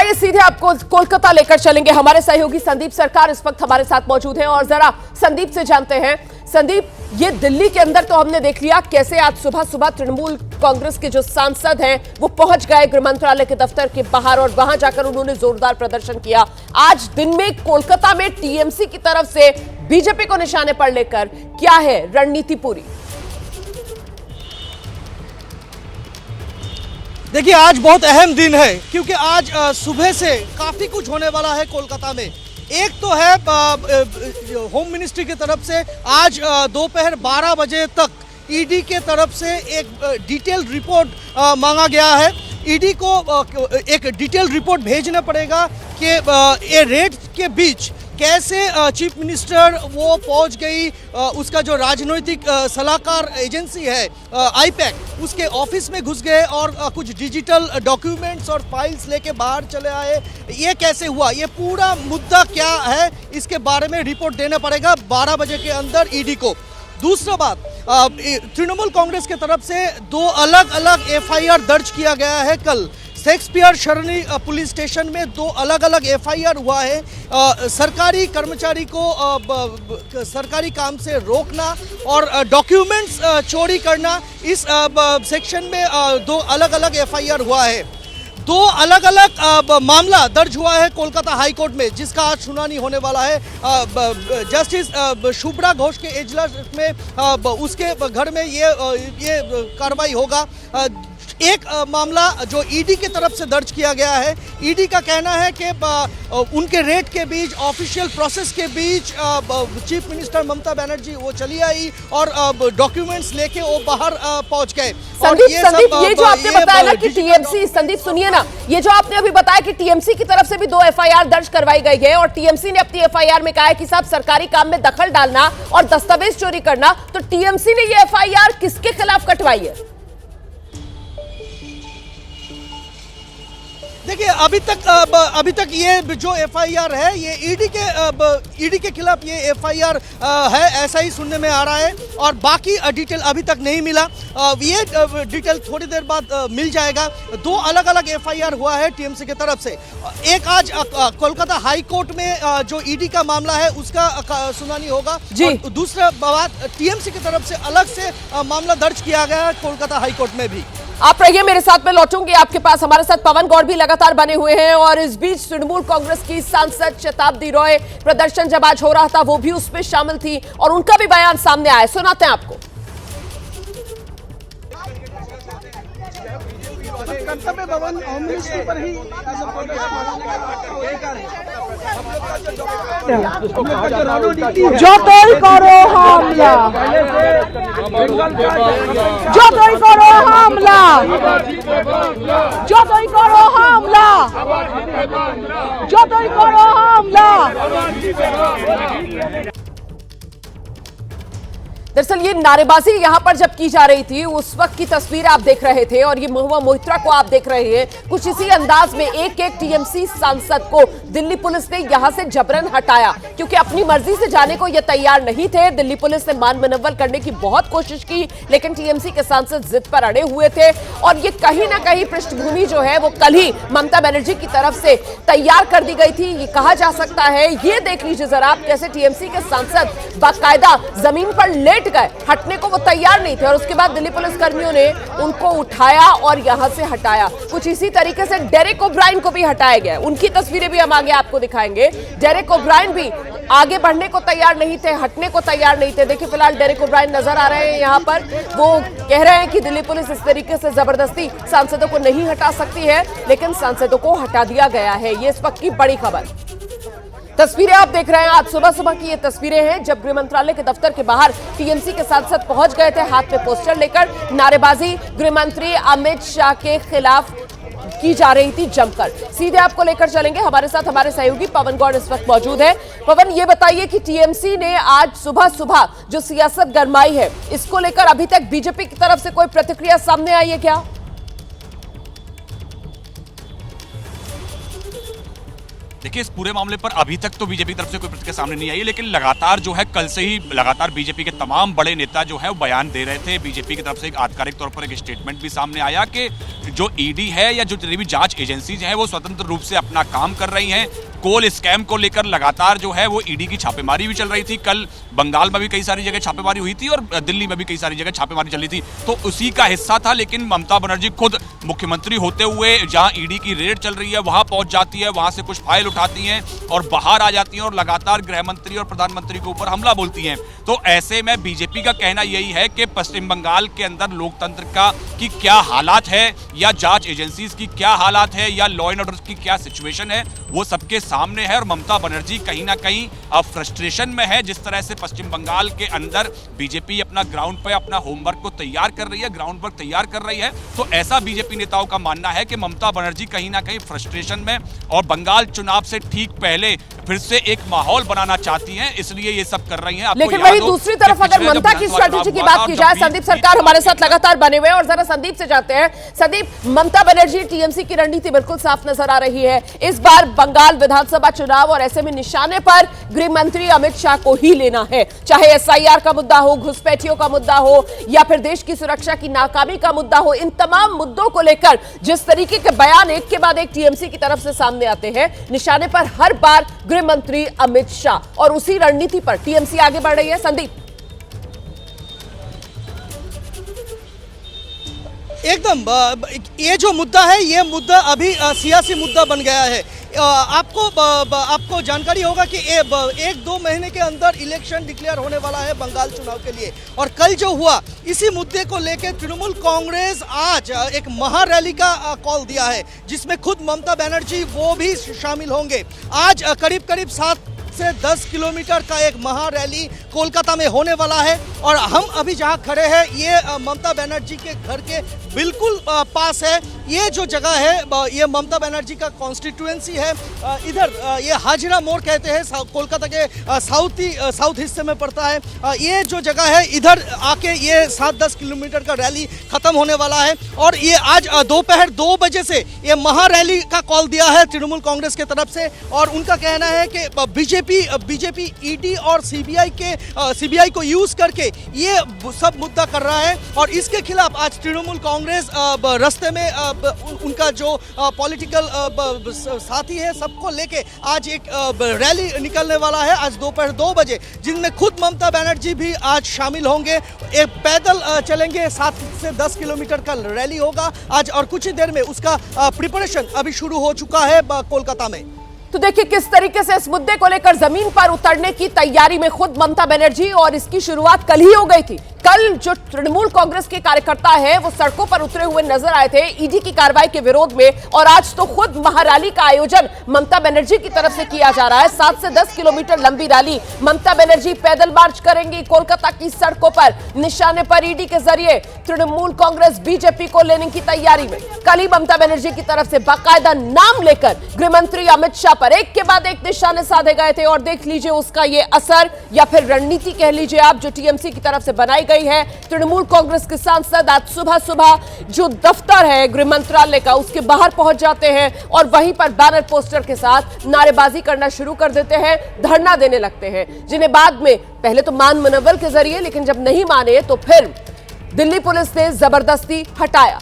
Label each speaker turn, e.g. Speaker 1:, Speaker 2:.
Speaker 1: आइए सीधे आपको कोलकाता लेकर चलेंगे। हमारे सहयोगी संदीप सरकार इस वक्त हमारे साथ मौजूद हैं और जरा संदीप से जानते हैं। संदीप, ये दिल्ली के अंदर तो हमने देख लिया कैसे आज सुबह सुबह तृणमूल कांग्रेस के जो सांसद हैं वो पहुंच गए गृह मंत्रालय के दफ्तर के बाहर और वहां जाकर उन्होंने जोरदार प्रदर्शन किया। आज दिन में कोलकाता में टीएमसी की तरफ से बीजेपी को निशाने पर लेकर क्या है रणनीति पूरी?
Speaker 2: देखिए, आज बहुत अहम दिन है क्योंकि आज सुबह से काफ़ी कुछ होने वाला है कोलकाता में। एक तो है होम मिनिस्ट्री की तरफ से आज दोपहर 12 बजे तक ईडी के तरफ से एक डिटेल रिपोर्ट मांगा गया है। ईडी को एक डिटेल रिपोर्ट भेजना पड़ेगा कि ये रेड के बीच कैसे चीफ मिनिस्टर वो पहुंच गई, उसका जो राजनीतिक सलाहकार एजेंसी है आईपैक उसके ऑफिस में घुस गए और कुछ डिजिटल डॉक्यूमेंट्स और फाइल्स लेके बाहर चले आए। ये कैसे हुआ, ये पूरा मुद्दा क्या है, इसके बारे में रिपोर्ट देना पड़ेगा 12 बजे के अंदर ईडी को। दूसरा बात, तृणमूल कांग्रेस की तरफ से 2 अलग अलग एफआईआर दर्ज किया गया है। कल शेक्सपियर सरनी पुलिस स्टेशन में 2 अलग अलग एफआईआर हुआ है। सरकारी कर्मचारी को सरकारी काम से रोकना और डॉक्यूमेंट्स चोरी करना, इस सेक्शन में 2 अलग अलग एफआईआर हुआ है। 2 अलग अलग मामला दर्ज हुआ है कोलकाता हाई कोर्ट में, जिसका आज सुनवाई होने वाला है। जस्टिस शुभ्रा घोष के इजलास में उसके घर में ये कार्रवाई होगा। एक मामला जो ईडी की तरफ से दर्ज किया गया है, ईडी का कहना है कि उनके रेड के बीच, ऑफिशियल प्रोसेस के बीच चीफ मिनिस्टर ममता बनर्जी वो चली आई और डॉक्यूमेंट्स लेके वो बाहर पहुंच गए।
Speaker 1: संदीप, ये जो आपने बताया ना कि टीएमसी, संदीप सुनिए ना, ये जो आपने अभी बताया कि टीएमसी की तरफ से भी 2 एफआईआर दर्ज करवाई गई है और टीएमसी ने अपनी एफआईआर में कहा है कि साहब सरकारी काम में दखल डालना और दस्तावेज चोरी करना, तो टीएमसी ने ये एफआईआर किसके खिलाफ कटवाई है?
Speaker 2: देखिए, अभी तक ये जो एफआईआर है ये ईडी के खिलाफ ये एफआईआर है, ऐसा ही सुनने में आ रहा है और बाकी डिटेल अभी तक नहीं मिला। ये डिटेल थोड़ी देर बाद मिल जाएगा। 2 अलग अलग एफआईआर हुआ है टीएमसी की तरफ से। एक आज कोलकाता हाई कोर्ट में जो ईडी का मामला है उसका सुनवाई होगा और दूसरा बात टीएमसी की तरफ से अलग से मामला दर्ज किया गया है कोलकाता हाई कोर्ट में भी।
Speaker 1: आप रहिए मेरे साथ, में लौटूंगी आपके पास। हमारे साथ पवन गौड़ भी लगातार बने हुए हैं और इस बीच तृणमूल कांग्रेस की सांसद शताब्दी रॉय, प्रदर्शन जब आज हो रहा था वो भी उसमें शामिल थी और उनका भी बयान सामने आया, सुनाते हैं आपको।
Speaker 3: कर्तव्य भवन होम मिनिस्ट्री पर ही
Speaker 1: যতই করো হামলা, যতই করো হামলা, যতই করো হামলা, যতই করো হামলা। दरअसल ये नारेबाजी यहां पर जब की जा रही थी उस वक्त की तस्वीर आप देख रहे थे और ये महुआ मोहित्रा को आप देख रहे हैं। कुछ इसी अंदाज में एक टीएमसी सांसद को दिल्ली पुलिस ने यहां से जबरन हटाया क्योंकि अपनी मर्जी से जाने को ये तैयार नहीं थे। दिल्ली पुलिस ने मान मनव्वल करने की बहुत कोशिश की लेकिन टीएमसी के सांसद जिद पर अड़े हुए थे और ये कहीं ना कहीं पृष्ठभूमि जो है वो कल ही ममता बनर्जी की तरफ से तैयार कर दी गई थी, ये कहा जा सकता है। ये देख लीजिए जरा आप कैसे टीएमसी के सांसद बाकायदा जमीन पर लेट गए, हटने को वो तैयार नहीं थे और उसके बाद दिल्ली पुलिस कर्मियों ने उनको उठाया और यहां से हटाया। कुछ इसी तरीके से डेरेक ओब्रायन को भी हटाया गया, उनकी तस्वीरें भी हम आगे आपको दिखाएंगे। डेरेक ओब्रायन भी आगे बढ़ने को तैयार नहीं थे, हटने को तैयार नहीं थे। देखिए फिलहाल डेरेक ओब्रायन नजर आ रहे हैं यहाँ पर, वो कह रहे हैं कि दिल्ली पुलिस इस तरीके से जबरदस्ती सांसदों को नहीं हटा सकती है लेकिन सांसदों को हटा दिया गया है। ये इस वक्त की बड़ी खबर। तस्वीरें आप देख रहे हैं, आज सुबह सुबह की ये तस्वीरें हैं जब गृह मंत्रालय के दफ्तर के बाहर टीएमसी के सांसद पहुंच गए थे हाथ में पोस्टर लेकर। नारेबाजी गृह मंत्री अमित शाह के खिलाफ की जा रही थी जमकर। सीधे आपको लेकर चलेंगे, हमारे साथ हमारे सहयोगी पवन गौड़ इस वक्त मौजूद है। पवन, ये बताइए कि टीएमसी ने आज सुबह सुबह जो सियासत गरमाई है इसको लेकर अभी तक बीजेपी की तरफ से कोई प्रतिक्रिया सामने आई है क्या?
Speaker 4: देखिए, इस पूरे मामले पर अभी तक तो बीजेपी की तरफ से कोई प्रतिक्रिया सामने नहीं आई है, लेकिन लगातार जो है कल से ही लगातार बीजेपी के तमाम बड़े नेता जो है वो बयान दे रहे थे। बीजेपी की तरफ से एक आधिकारिक तौर पर एक स्टेटमेंट भी सामने आया कि जो ईडी है या जो जितनी भी जांच एजेंसीज हैं वो स्वतंत्र रूप से अपना काम कर रही हैं। कोल स्कैम को लेकर लगातार जो है वो ईडी की छापेमारी भी चल रही थी। कल बंगाल में भी कई सारी जगह छापेमारी हुई थी और दिल्ली में भी कई सारी जगह छापेमारी चली थी, तो उसी का हिस्सा था। लेकिन ममता बनर्जी खुद मुख्यमंत्री होते हुए जहां ईडी की रेड चल रही है वहां पहुंच जाती है, वहां से कुछ फाइल उठाती हैं और बाहर आ जाती हैं और लगातार गृह मंत्री और प्रधानमंत्री के ऊपर हमला बोलती हैं। तो ऐसे में बीजेपी का कहना यही है कि पश्चिम बंगाल के अंदर लोकतंत्र का की क्या हालात है या जांच एजेंसीज की क्या हालात है या लॉ एंड ऑर्डर की क्या सिचुएशन है वो सबके सामने है। और ममता बनर्जी कहीं ना कहीं अब फ्रस्ट्रेशन में है जिस तरह से पश्चिम बंगाल के अंदर बीजेपी अपना ग्राउंड पे अपना होमवर्क को तैयार कर रही है, ग्राउंड वर्क तैयार कर रही है। तो ऐसा बीजेपी नेताओं का मानना है कि ममता बनर्जी कहीं ना कहीं फ्रस्ट्रेशन में और बंगाल चुनाव से ठीक पहले फिर से एक माहौल बनाना चाहती हैं, इसलिए ये सब कर रही हैं।
Speaker 1: लेकिन वही दूसरी तरफ अगर ममता की स्ट्रेटेजी की बात की जाए, संदीप सरकार हमारे साथ लगातार बने हुए हैं और जरा संदीप से जाते हैं। संदीप, ममता बनर्जी टीएमसी की रणनीति बिल्कुल साफ नजर आ रही है। इस बार बंगाल विधानसभा चुनाव और ऐसे में निशाने पर गृह मंत्री अमित शाह को ही लेना है, चाहे एसआईआर का मुद्दा हो, घुसपैठियों का मुद्दा हो या फिर देश की सुरक्षा की नाकामी का मुद्दा हो। इन तमाम मुद्दों को लेकर जिस तरीके के बयान एक के बाद एक टीएमसी की तरफ से सामने आते हैं, निशाने पर हर बार गृह मंत्री अमित शाह, और उसी रणनीति पर टीएमसी आगे बढ़ रही है। संदीप,
Speaker 2: एकदम ये जो मुद्दा है ये मुद्दा अभी सियासी मुद्दा बन गया है। आपको जानकारी होगा कि 1-2 महीने के अंदर इलेक्शन डिक्लेयर होने वाला है बंगाल चुनाव के लिए, और कल जो हुआ इसी मुद्दे को लेकर तृणमूल कांग्रेस आज एक महारैली का कॉल दिया है जिसमें खुद ममता बनर्जी वो भी शामिल होंगे। आज करीब 7 से 10 किलोमीटर का एक महारैली कोलकाता में होने वाला है, और हम अभी जहां खड़े हैं ये ममता बनर्जी के घर के बिल्कुल पास है। ये जो जगह है ये ममता बनर्जी का कॉन्स्टिट्यूएंसी है। इधर ये हाजिरा मोड़ कहते हैं, कोलकाता के साउथ हिस्से में पड़ता है। ये जो जगह है इधर आके ये 7-10 किलोमीटर का रैली खत्म होने वाला है, और ये आज दोपहर 2 बजे से ये महारैली का कॉल दिया है तृणमूल कांग्रेस के तरफ से। और उनका कहना है कि बीजेपी ईडी और सीबीआई को यूज करके ये सब मुद्दा कर रहा है, और इसके खिलाफ आज तृणमूल कांग्रेस रास्ते में उनका जो पॉलिटिकल साथी है सबको लेके आज एक रैली निकलने वाला है आज दोपहर 2 बजे, जिनमें खुद ममता बनर्जी भी आज शामिल होंगे। एक पैदल चलेंगे, 7 से 10 किलोमीटर का रैली होगा आज, और कुछ ही देर में उसका प्रिपरेशन अभी शुरू हो चुका है कोलकाता में।
Speaker 1: तो देखिए किस तरीके से इस मुद्दे को लेकर जमीन पर उतरने की तैयारी में खुद ममता बनर्जी, और इसकी शुरुआत कल ही हो गई थी। कल जो तृणमूल कांग्रेस के कार्यकर्ता हैं वो सड़कों पर उतरे हुए नजर आए थे ईडी की कार्रवाई के विरोध में, और आज तो खुद महारैली का आयोजन ममता बनर्जी की तरफ से किया जा रहा है। 7 से 10 किलोमीटर लंबी रैली ममता बनर्जी पैदल मार्च करेंगी कोलकाता की सड़कों पर, निशाने पर ईडी के जरिए तृणमूल कांग्रेस बीजेपी को लेने की तैयारी में। कल ही ममता बनर्जी की तरफ से बाकायदा नाम लेकर गृह मंत्री अमित शाह पर एक के बाद एक निशाने साधे गए थे, और देख लीजिए उसका ये असर या फिर रणनीति कह लीजिए आप जो टीएमसी की तरफ से बनाई गई है। तृणमूल कांग्रेस के सांसद आज सुबह जो दफ्तर है गृह मंत्रालय का उसके बाहर पहुंच जाते हैं और वहीं पर बैनर पोस्टर के साथ नारेबाजी करना शुरू कर देते हैं, धरना देने लगते हैं, जिन्हें बाद में पहले तो मान मनवल के जरिए, लेकिन जब नहीं माने तो फिर दिल्ली पुलिस ने जबरदस्ती हटाया।